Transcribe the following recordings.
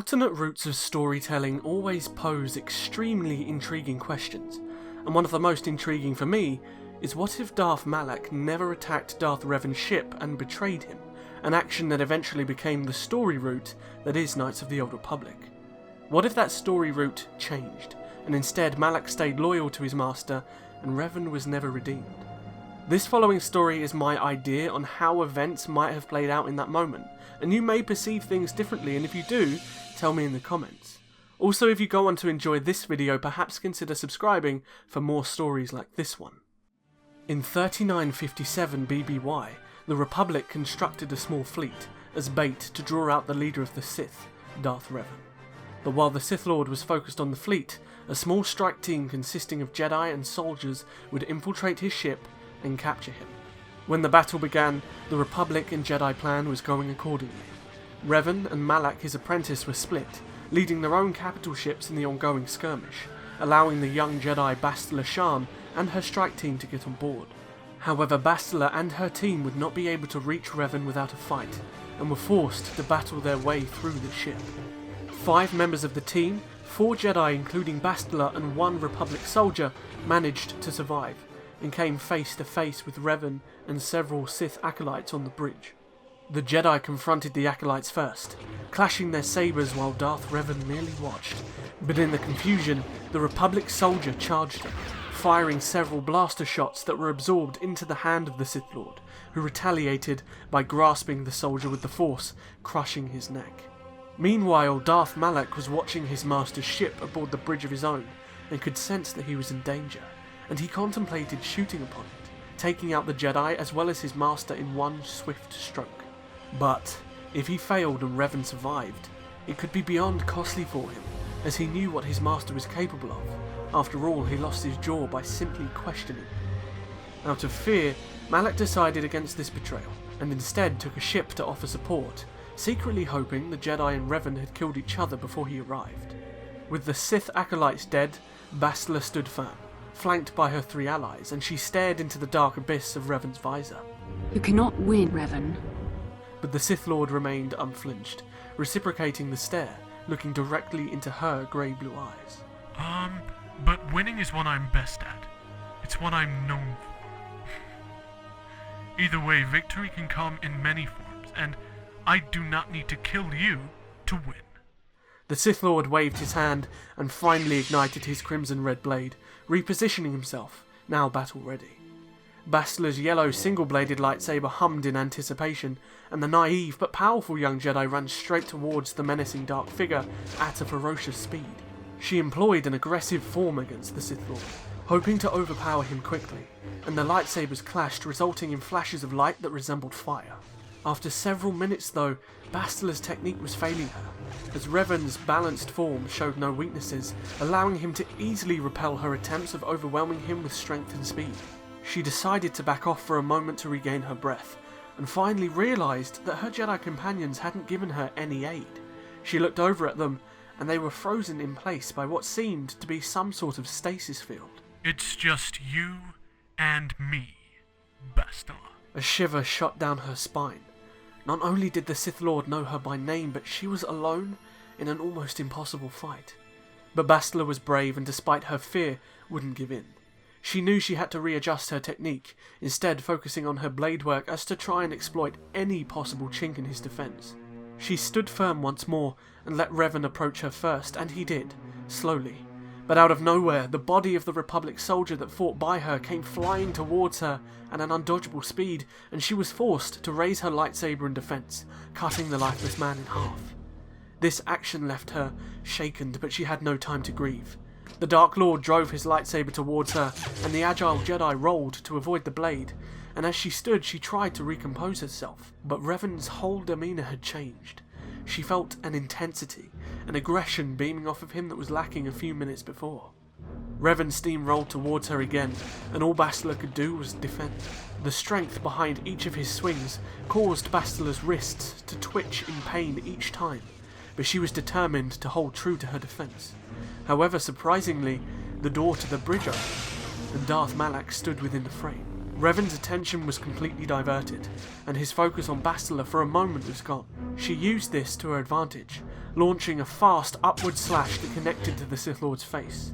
Alternate routes of storytelling always pose extremely intriguing questions, and one of the most intriguing for me is what if Darth Malak never attacked Darth Revan's ship and betrayed him, an action that eventually became the story route that is Knights of the Old Republic. What if that story route changed, and instead Malak stayed loyal to his master and Revan was never redeemed? This following story is my idea on how events might have played out in that moment, and you may perceive things differently, and if you do, tell me in the comments. Also, if you go on to enjoy this video, perhaps consider subscribing for more stories like this one. In 3957 BBY, the Republic constructed a small fleet as bait to draw out the leader of the Sith, Darth Revan. But while the Sith Lord was focused on the fleet, a small strike team consisting of Jedi and soldiers would infiltrate his ship and capture him. When the battle began, the Republic and Jedi plan was going accordingly. Revan and Malak, his apprentice, were split, leading their own capital ships in the ongoing skirmish, allowing the young Jedi Bastila Shan and her strike team to get on board. However, Bastila and her team would not be able to reach Revan without a fight, and were forced to battle their way through the ship. 5 members of the team, 4 Jedi including Bastila and 1 Republic soldier, managed to survive, and came face to face with Revan and several Sith acolytes on the bridge. The Jedi confronted the acolytes first, clashing their sabers while Darth Revan merely watched, but in the confusion, the Republic soldier charged them, firing several blaster shots that were absorbed into the hand of the Sith Lord, who retaliated by grasping the soldier with the Force, crushing his neck. Meanwhile, Darth Malak was watching his master's ship aboard the bridge of his own, and could sense that he was in danger, and he contemplated shooting upon it, taking out the Jedi as well as his master in one swift stroke. But if he failed and Revan survived, it could be beyond costly for him, as he knew what his master was capable of. After all, he lost his jaw by simply questioning. Out of fear, Malak decided against this betrayal, and instead took a ship to offer support, secretly hoping the Jedi and Revan had killed each other before he arrived. With the Sith acolytes dead, Bastila stood firm, flanked by her 3 allies, and she stared into the dark abyss of Revan's visor. You cannot win, Revan. But the Sith Lord remained unflinched, reciprocating the stare, looking directly into her grey-blue eyes. But winning is what I'm best at. It's what I'm known for. Either way, victory can come in many forms, and I do not need to kill you to win. The Sith Lord waved his hand and finally ignited his crimson-red blade, repositioning himself, now battle-ready. Bastila's yellow single-bladed lightsaber hummed in anticipation, and the naive but powerful young Jedi ran straight towards the menacing dark figure at a ferocious speed. She employed an aggressive form against the Sith Lord, hoping to overpower him quickly, and the lightsabers clashed, resulting in flashes of light that resembled fire. After several minutes though, Bastila's technique was failing her, as Revan's balanced form showed no weaknesses, allowing him to easily repel her attempts of overwhelming him with strength and speed. She decided to back off for a moment to regain her breath, and finally realised that her Jedi companions hadn't given her any aid. She looked over at them, and they were frozen in place by what seemed to be some sort of stasis field. It's just you and me, Bastila. A shiver shot down her spine. Not only did the Sith Lord know her by name, but she was alone in an almost impossible fight. But Bastila was brave, and despite her fear, wouldn't give in. She knew she had to readjust her technique, instead focusing on her blade work as to try and exploit any possible chink in his defence. She stood firm once more and let Revan approach her first, and he did, slowly. But out of nowhere, the body of the Republic soldier that fought by her came flying towards her at an undodgeable speed, and she was forced to raise her lightsaber in defence, cutting the lifeless man in half. This action left her shaken, but she had no time to grieve. The Dark Lord drove his lightsaber towards her, and the agile Jedi rolled to avoid the blade, and as she stood she tried to recompose herself, but Revan's whole demeanour had changed. She felt an intensity, an aggression beaming off of him that was lacking a few minutes before. Revan steamrolled towards her again, and all Bastila could do was defend. The strength behind each of his swings caused Bastila's wrists to twitch in pain each time, but she was determined to hold true to her defence. However, surprisingly, the door to the bridge opened, and Darth Malak stood within the frame. Revan's attention was completely diverted, and his focus on Bastila for a moment was gone. She used this to her advantage, launching a fast upward slash that connected to the Sith Lord's face.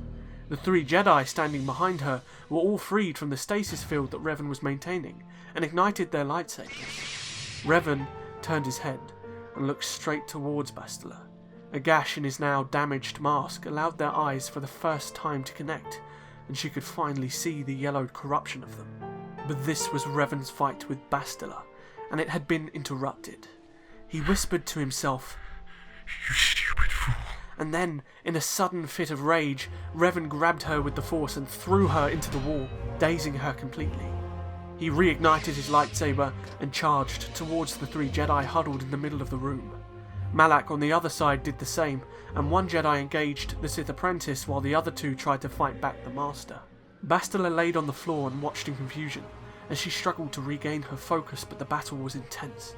The 3 Jedi standing behind her were all freed from the stasis field that Revan was maintaining, and ignited their lightsabers. Revan turned his head and looked straight towards Bastila. A gash in his now damaged mask allowed their eyes for the first time to connect, and she could finally see the yellowed corruption of them. But this was Revan's fight with Bastila, and it had been interrupted. He whispered to himself, "You stupid fool." And then, in a sudden fit of rage, Revan grabbed her with the Force and threw her into the wall, dazing her completely. He reignited his lightsaber and charged towards the 3 Jedi huddled in the middle of the room. Malak on the other side did the same, and 1 Jedi engaged the Sith apprentice while the other 2 tried to fight back the Master. Bastila laid on the floor and watched in confusion, as she struggled to regain her focus, but the battle was intense.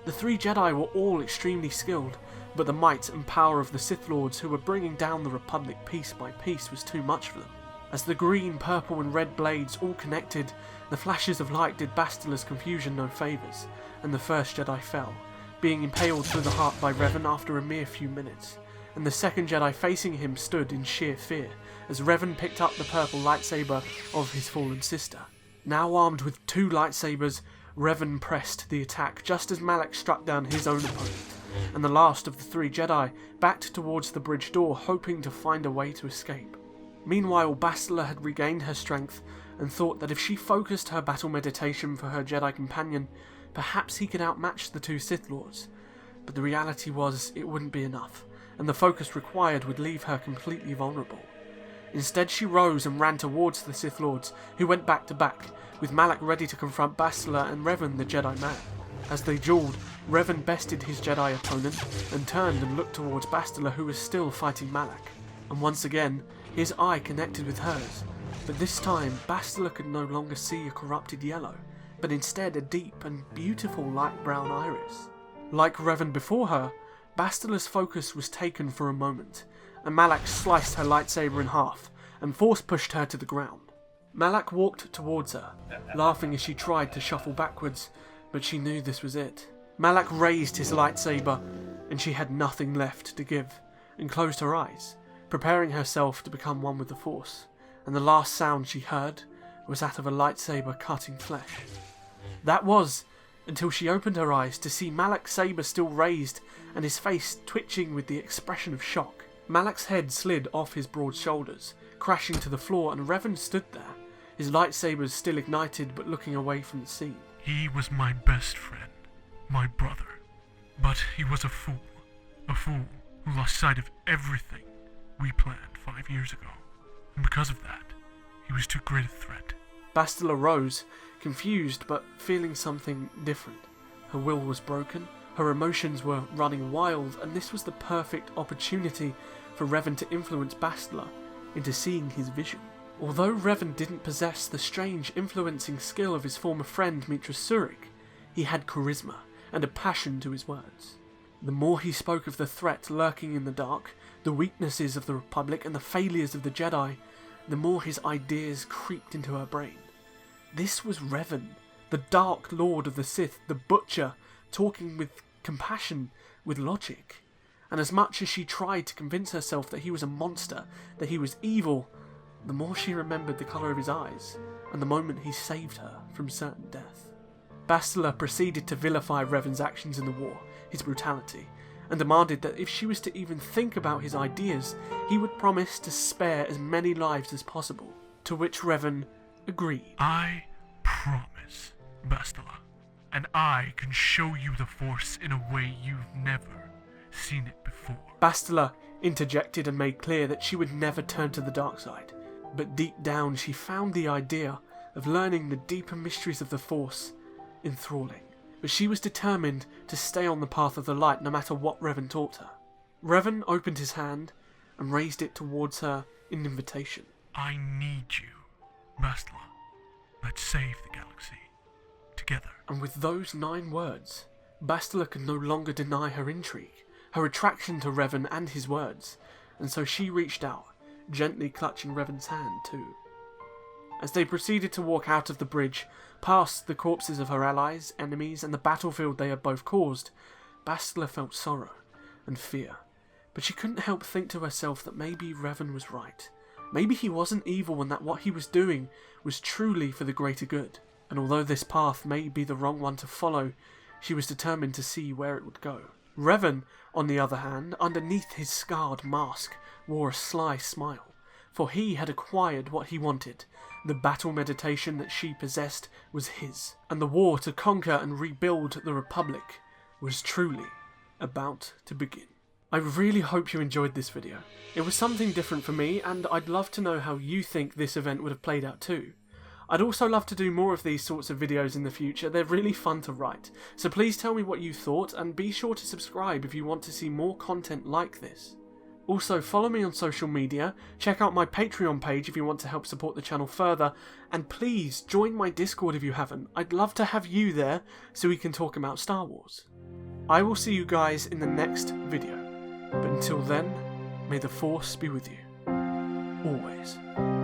The 3 Jedi were all extremely skilled, but the might and power of the Sith Lords who were bringing down the Republic piece by piece was too much for them. As the green, purple and red blades all connected, the flashes of light did Bastila's confusion no favours, and the first Jedi fell, being impaled through the heart by Revan after a mere few minutes, and the second Jedi facing him stood in sheer fear as Revan picked up the purple lightsaber of his fallen sister. Now armed with 2 lightsabers, Revan pressed the attack just as Malak struck down his own opponent, and the last of the 3 Jedi backed towards the bridge door, hoping to find a way to escape. Meanwhile, Bastila had regained her strength and thought that if she focused her battle meditation for her Jedi companion, perhaps he could outmatch the 2 Sith Lords. But the reality was it wouldn't be enough, and the focus required would leave her completely vulnerable. Instead, she rose and ran towards the Sith Lords, who went back to back, with Malak ready to confront Bastila and Revan the Jedi man. As they duelled, Revan bested his Jedi opponent and turned and looked towards Bastila, who was still fighting Malak. And once again, his eye connected with hers, but this time Bastila could no longer see a corrupted yellow, but instead a deep and beautiful light brown iris. Like Revan before her, Bastila's focus was taken for a moment, and Malak sliced her lightsaber in half and force pushed her to the ground. Malak walked towards her, laughing as she tried to shuffle backwards, but she knew this was it. Malak raised his lightsaber, and she had nothing left to give, and closed her eyes, preparing herself to become one with the Force, and the last sound she heard was that of a lightsaber cutting flesh. That was, until she opened her eyes to see Malak's saber still raised and his face twitching with the expression of shock. Malak's head slid off his broad shoulders, crashing to the floor, and Revan stood there, his lightsabers still ignited but looking away from the scene. He was my best friend, my brother, but he was a fool who lost sight of everything we planned 5 years ago, and because of that, he was too great a threat. Bastila rose, confused but feeling something different. Her will was broken, her emotions were running wild, and this was the perfect opportunity for Revan to influence Bastila into seeing his vision. Although Revan didn't possess the strange influencing skill of his former friend Mitra Surik, he had charisma and a passion to his words. The more he spoke of the threat lurking in the dark, the weaknesses of the Republic and the failures of the Jedi, the more his ideas creeped into her brain. This was Revan, the Dark Lord of the Sith, the Butcher, talking with compassion, with logic. And as much as she tried to convince herself that he was a monster, that he was evil, the more she remembered the colour of his eyes, and the moment he saved her from certain death. Bastila proceeded to vilify Revan's actions in the war, his brutality, and demanded that if she was to even think about his ideas, he would promise to spare as many lives as possible, to which Revan agreed. I promise, Bastila, and I can show you the Force in a way you've never seen it before. Bastila interjected and made clear that she would never turn to the dark side, but deep down she found the idea of learning the deeper mysteries of the Force enthralling. But she was determined to stay on the path of the light no matter what Revan taught her. Revan opened his hand and raised it towards her in invitation. I need you, Bastila. Let's save the galaxy. Together. And with those 9 words, Bastila could no longer deny her intrigue, her attraction to Revan and his words, and so she reached out, gently clutching Revan's hand too. As they proceeded to walk out of the bridge, past the corpses of her allies, enemies, and the battlefield they had both caused, Bastila felt sorrow and fear, But she couldn't help think to herself that maybe Revan was right. Maybe he wasn't evil and that what he was doing was truly for the greater good. And although this path may be the wrong one to follow, she was determined to see where it would go. Revan, on the other hand, underneath his scarred mask, wore a sly smile, for he had acquired what he wanted. The battle meditation that she possessed was his, and the war to conquer and rebuild the Republic was truly about to begin. I really hope you enjoyed this video. It was something different for me, and I'd love to know how you think this event would have played out too. I'd also love to do more of these sorts of videos in the future. They're really fun to write, so please tell me what you thought, and be sure to subscribe if you want to see more content like this. Also, follow me on social media, check out my Patreon page if you want to help support the channel further, and please join my Discord if you haven't. I'd love to have you there so we can talk about Star Wars. I will see you guys in the next video, but until then, may the Force be with you. Always.